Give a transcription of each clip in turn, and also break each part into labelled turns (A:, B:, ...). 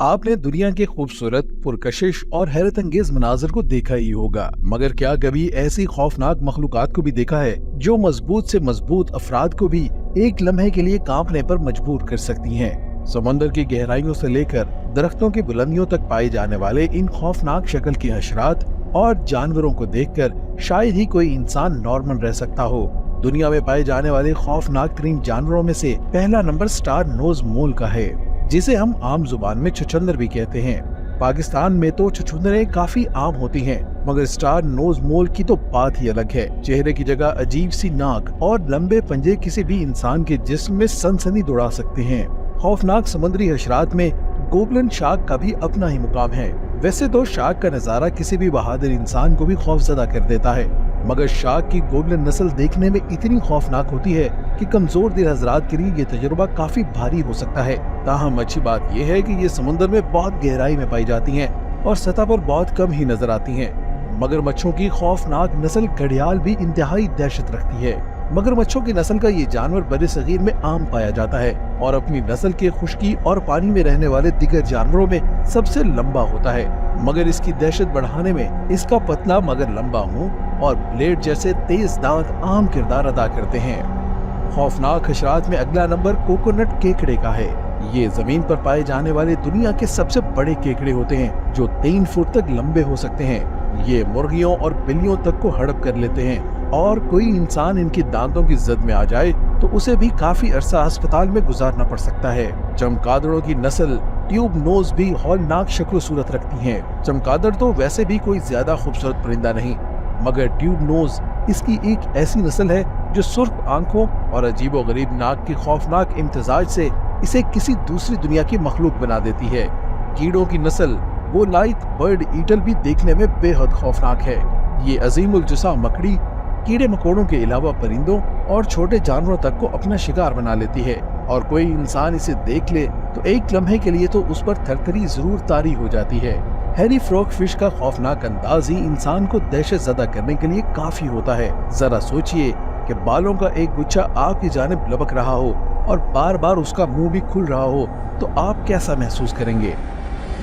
A: आपने दुनिया के खूबसूरत, पुरकशिश और हैरत अंगेज मनाजिर को देखा ही होगा, मगर क्या कभी ऐसी खौफनाक मखलूकात को भी देखा है जो मजबूत से मजबूत अफराद को भी एक लम्हे के लिए कांपने पर मजबूर कर सकती हैं। समंदर की गहराइयों से लेकर दरख्तों की बुलंदियों तक पाए जाने वाले इन खौफनाक शक्ल के हशरात और जानवरों को देखकर शायद ही कोई इंसान नॉर्मल रह सकता हो। दुनिया में पाए जाने वाले खौफनाक तरीन जानवरों में से पहला नंबर स्टार नोज मोल का है, जिसे हम आम जुबान में छुछंदर भी कहते हैं। पाकिस्तान में तो छुछंदरें काफी आम होती हैं, मगर स्टार नोज मोल की तो बात ही अलग है। चेहरे की जगह अजीब सी नाक और लंबे पंजे किसी भी इंसान के जिस्म में सनसनी दौड़ा सकते हैं। खौफनाक समुद्री हशरात में गोबलिन शार्क का भी अपना ही मुकाम है। वैसे तो शार्क का नजारा किसी भी बहादुर इंसान को भी खौफजदा कर देता है, मगर शार्क की गोबलिन नस्ल देखने में इतनी खौफनाक होती है कि कमजोर दिल हजरात के लिए ये तजुर्बा काफी भारी हो सकता है। ताहम अच्छी बात यह है कि ये समुद्र में बहुत गहराई में पाई जाती हैं और सतह पर बहुत कम ही नजर आती हैं। मगरमच्छों की खौफनाक नस्ल घड़ियाल भी इंतहाई दहशत रखती है। मगरमच्छों की नस्ल का ये जानवर बड़े सगीर में आम पाया जाता है और अपनी नस्ल के खुश्की और पानी में रहने वाले दिगर जानवरों में सबसे लंबा होता है, मगर इसकी दहशत बढ़ाने में इसका पतला मगर लंबा मुंह और ब्लेड जैसे तेज दांत आम किरदार अदा करते हैं। खौफनाक हशरात में अगला नंबर कोकोनट केकड़े का है। ये जमीन पर पाए जाने वाले दुनिया के सबसे बड़े केकड़े होते हैं, जो 3 फुट तक लंबे हो सकते हैं। ये मुर्गियों और बिल्लियों तक को हड़प कर लेते हैं और कोई इंसान इनके दांतों की जद में आ जाए तो उसे भी काफी अरसा अस्पताल में गुजारना पड़ सकता है। चमगादड़ों की नस्ल ट्यूब नोज भी हौलनाक शक्ल सूरत रखती हैं। चमगादड़ तो वैसे भी कोई ज्यादा खूबसूरत परिंदा नहीं, मगर ट्यूब नोज इसकी एक ऐसी नस्ल है जो सुर्ख आंखों और अजीबोगरीब नाक की खौफनाक इम्तिजाज से इसे किसी दूसरी दुनिया की मखलूक बना देती है। कीड़ों की नस्ल वो लाइट बर्ड ईटल भी देखने में बेहद खौफनाक है। ये अजीमुल जुसा मकड़ी कीड़े मकोड़ों के अलावा परिंदों और छोटे जानवरों तक को अपना शिकार बना लेती है, और कोई इंसान इसे देख ले तो एक लम्हे के लिए तो उस पर थरथरी जरूर तारी हो जाती है। हैरी फ्रॉग फिश का खौफनाक अंदाज ही इंसान को दहशत ज़दा करने के लिए काफी होता है। जरा सोचिए कि बालों का एक गुच्छा आपकी जानिब लपक रहा हो और बार बार उसका मुंह भी खुल रहा हो तो आप कैसा महसूस करेंगे।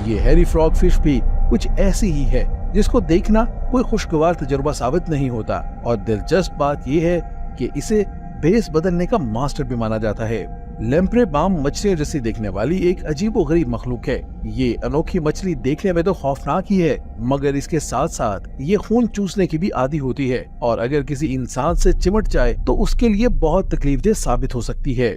A: ये हैरी फ्रॉग फिश भी कुछ ऐसी ही है, जिसको देखना कोई खुशगवार तजुर्बा साबित नहीं होता, और दिलचस्प बात यह है कि इसे भेस बदलने का मास्टर भी माना जाता है। लेम्प्रे बाम मछलियों जैसी देखने वाली एक अजीबोगरीब मखलूक है। ये अनोखी मछली देखने में तो खौफनाक ही है, मगर इसके साथ साथ ये खून चूसने की भी आदी होती है, और अगर किसी इंसान से चिमट जाए तो उसके लिए बहुत तकलीफदेह साबित हो सकती है।